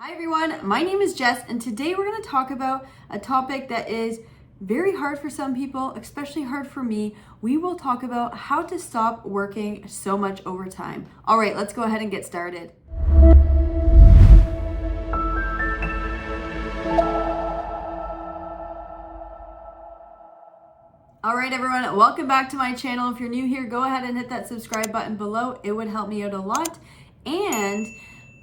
Hi everyone, my name is Jess and today we're going to talk about a topic that is very hard for some people, especially hard for me. We will talk about how to stop working so much overtime. All right, let's go ahead and get started. All right, everyone, welcome back to my channel. If you're new here, go ahead and hit that subscribe button below. It would help me out a lot. And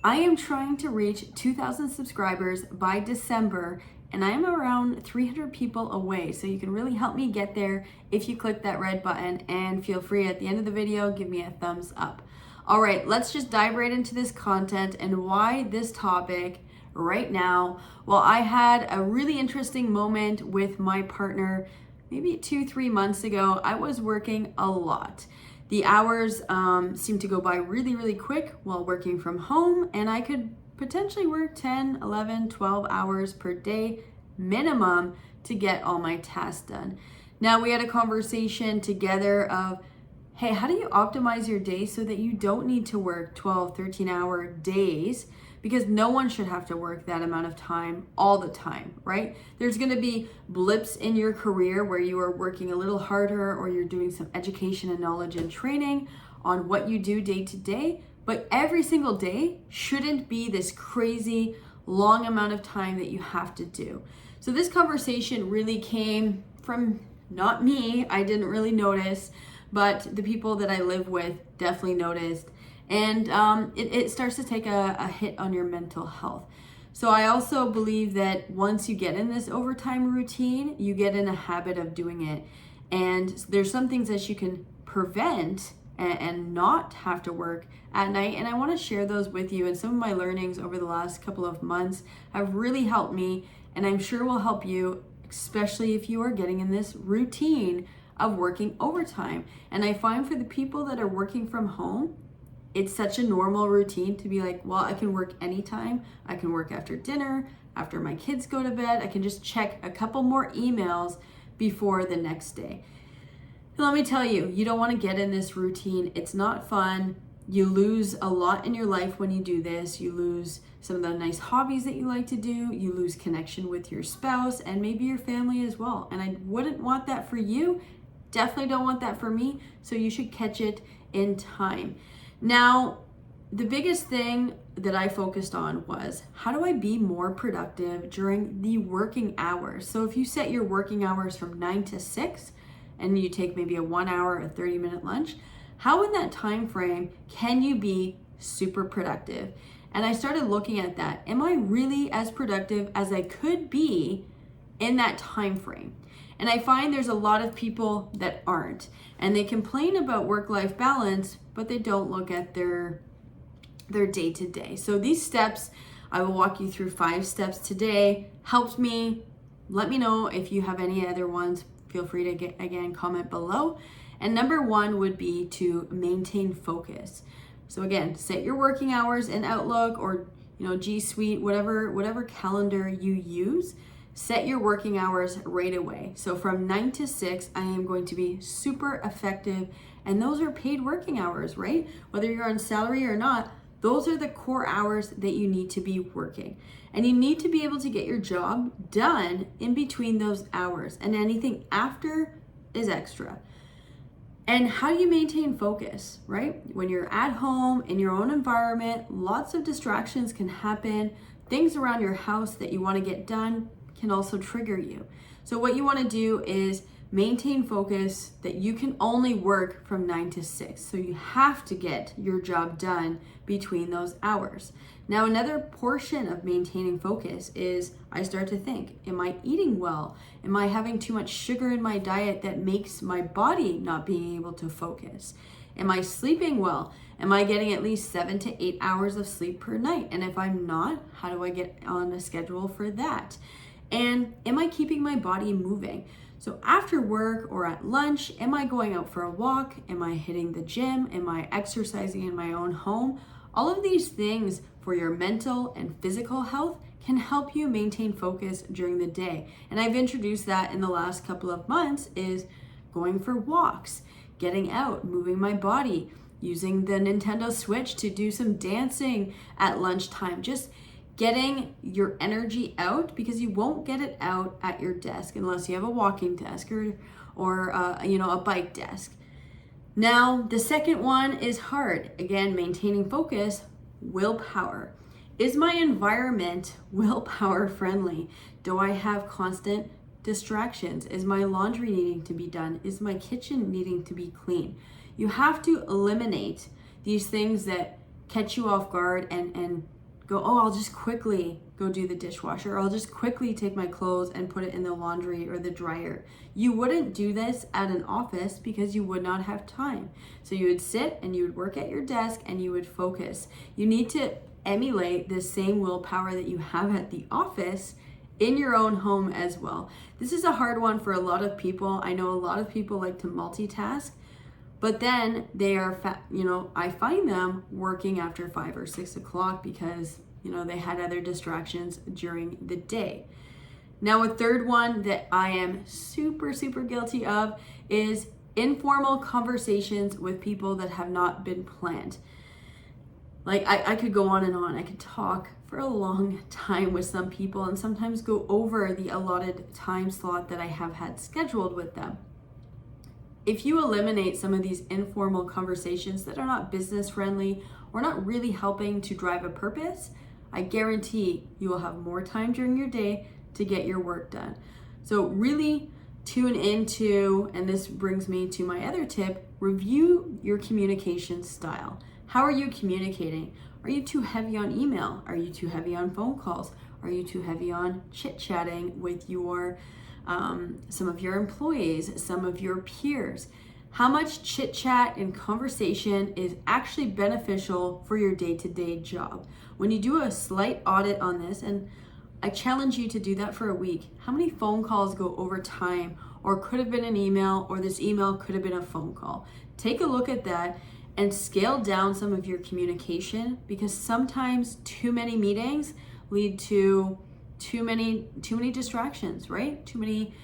I am trying to reach 2,000 subscribers by December, and I am around 300 people away. So you can really help me get there if you click that red button, and feel free at the end of the video, give me a thumbs up. All right, let's just dive right into this content and why this topic right now. Well, I had a really interesting moment with my partner maybe 2-3 months ago. I was working a lot. The hours seemed to go by really quick while working from home, and I could potentially work 10, 11, 12 hours per day minimum to get all my tasks done. Now we had a conversation together of, hey, how do you optimize your day so that you don't need to work 12, 13-hour days? Because no one should have to work that amount of time all the time, right? There's gonna be blips in your career where you are working a little harder, or you're doing some education and knowledge and training on what you do day to day, but every single day shouldn't be this crazy long amount of time that you have to do. So this conversation really came from not me, I didn't really notice, but the people that I live with definitely noticed. And it starts to take a hit on your mental health. So I also believe that once you get in this overtime routine, you get in a habit of doing it. And there's some things that you can prevent and not have to work at night. And I want to share those with you. And some of my learnings over the last couple of months have really helped me, and I'm sure will help you, especially if you are getting in this routine of working overtime. And I find for the people that are working from home, it's such a normal routine to be like, well, I can work anytime. I can work after dinner, after my kids go to bed. I can just check a couple more emails before the next day. And let me tell you, you don't want to get in this routine. It's not fun. You lose a lot in your life when you do this. You lose some of the nice hobbies that you like to do. You lose connection with your spouse and maybe your family as well. And I wouldn't want that for you. Definitely don't want that for me. So you should catch it in time. Now, the biggest thing that I focused on was, how do I be more productive during the working hours? So if you set your working hours from 9 to 6 and you take maybe a 1 hour or 30-minute lunch, how in that time frame can you be super productive? And I started looking at that. Am I really as productive as I could be in that time frame? And I find there's a lot of people that aren't, and they complain about work-life balance, but they don't look at their day-to-day. So these steps, I will walk you through 5 steps today. Helped me. Let me know if you have any other ones. Feel free to comment below. And number 1 would be to maintain focus. So again, set your working hours in Outlook or G Suite, whatever calendar you use. Set your working hours right away. So from 9 to 6, I am going to be super effective. And those are paid working hours, right? Whether you're on salary or not, those are the core hours that you need to be working. And you need to be able to get your job done in between those hours. And anything after is extra. And how do you maintain focus, right? When you're at home, in your own environment, lots of distractions can happen. Things around your house that you want to get done can also trigger you. So what you want to do is maintain focus that you can only work from 9 to 6. So you have to get your job done between those hours. Now, another portion of maintaining focus is I start to think, am I eating well? Am I having too much sugar in my diet that makes my body not being able to focus? Am I sleeping well? Am I getting at least 7 to 8 hours of sleep per night? And if I'm not, how do I get on a schedule for that? And am I keeping my body moving? So after work or at lunch, am I going out for a walk? Am I hitting the gym? Am I exercising in my own home? All of these things for your mental and physical health can help you maintain focus during the day. And I've introduced that in the last couple of months is going for walks, getting out, moving my body, using the Nintendo Switch to do some dancing at lunchtime, just getting your energy out, because you won't get it out at your desk unless you have a walking desk or a bike desk. Now, the second one is hard. Again, maintaining focus, willpower. Is my environment willpower friendly? Do I have constant distractions? Is my laundry needing to be done? Is my kitchen needing to be clean? You have to eliminate these things that catch you off guard and go, oh, I'll just quickly go do the dishwasher, or I'll just quickly take my clothes and put it in the laundry or the dryer. You wouldn't do this at an office because you would not have time. So you would sit and you would work at your desk and you would focus. You need to emulate the same willpower that you have at the office in your own home as well. This is a hard one for a lot of people. I know a lot of people like to multitask, but then they are, I find them working after 5 or 6 o'clock because, they had other distractions during the day. Now, a third one that I am super, super guilty of is informal conversations with people that have not been planned. Like I could go on and on. I could talk for a long time with some people and sometimes go over the allotted time slot that I have had scheduled with them. If you eliminate some of these informal conversations that are not business friendly or not really helping to drive a purpose, I guarantee you will have more time during your day to get your work done. So really tune into, and this brings me to my other tip, review your communication style. How are you communicating? Are you too heavy on email? Are you too heavy on phone calls? Are you too heavy on chit-chatting with your some of your employees, some of your peers? How much chit-chat and conversation is actually beneficial for your day-to-day job? When you do a slight audit on this, and I challenge you to do that for a week, how many phone calls go over time, or could have been an email, or this email could have been a phone call? Take a look at that and scale down some of your communication, because sometimes too many meetings lead to too many distractions, right? Too many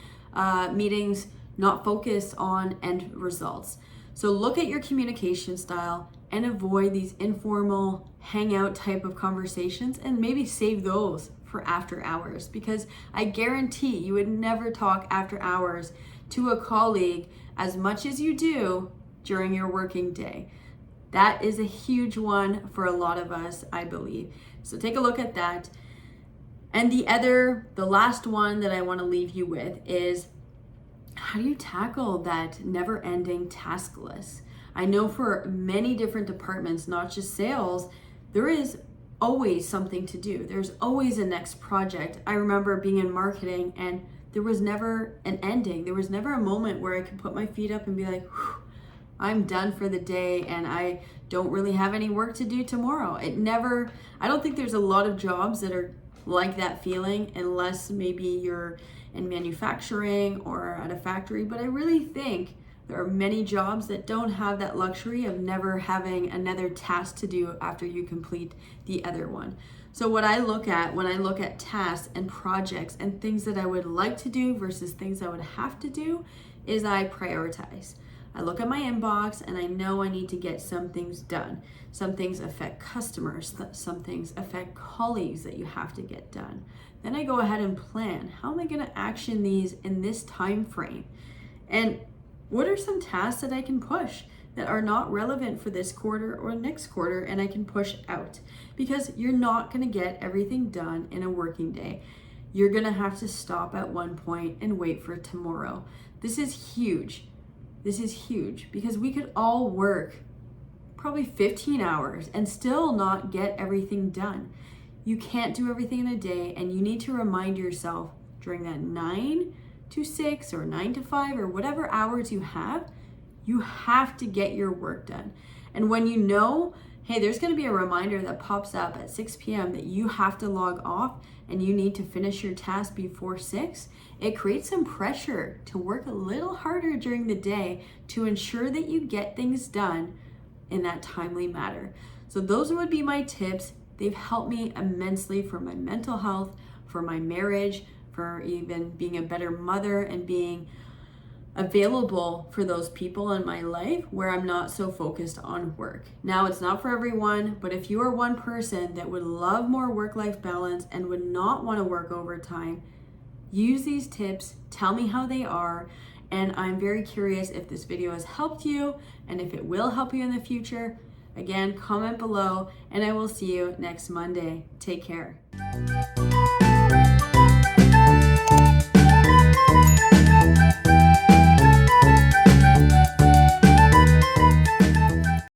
meetings not focused on end results. So look at your communication style and avoid these informal hangout type of conversations, and maybe save those for after hours, because I guarantee you would never talk after hours to a colleague as much as you do during your working day. That is a huge one for a lot of us, I believe. So take a look at that. And the last one that I want to leave you with is, how do you tackle that never-ending task list? I know for many different departments, not just sales, there is always something to do. There's always a next project. I remember being in marketing and there was never an ending. There was never a moment where I could put my feet up and be like, I'm done for the day and I don't really have any work to do tomorrow. I don't think there's a lot of jobs that are like that feeling, unless maybe you're in manufacturing or at a factory. But I really think there are many jobs that don't have that luxury of never having another task to do after you complete the other one. So what I look at when I look at tasks and projects and things that I would like to do versus things I would have to do is I prioritize. I look at my inbox and I know I need to get some things done. Some things affect customers, some things affect colleagues that you have to get done. Then I go ahead and plan. How am I going to action these in this time frame? And what are some tasks that I can push that are not relevant for this quarter or next quarter and I can push out? Because you're not going to get everything done in a working day. You're going to have to stop at one point and wait for tomorrow. This is huge. This is huge because we could all work probably 15 hours and still not get everything done. You can't do everything in a day, and you need to remind yourself during that 9 to 6 or 9 to 5 or whatever hours you have to get your work done. And when you know, hey, there's going to be a reminder that pops up at 6 p.m. that you have to log off and you need to finish your task before 6, it creates some pressure to work a little harder during the day to ensure that you get things done in that timely manner. So those would be my tips. They've helped me immensely for my mental health, for my marriage, for even being a better mother and being available for those people in my life where I'm not so focused on work. Now, it's not for everyone, but if you are one person that would love more work-life balance and would not want to work overtime, use these tips, tell me how they are, and I'm very curious if this video has helped you and if it will help you in the future. Again, comment below, and I will see you next Monday. Take care.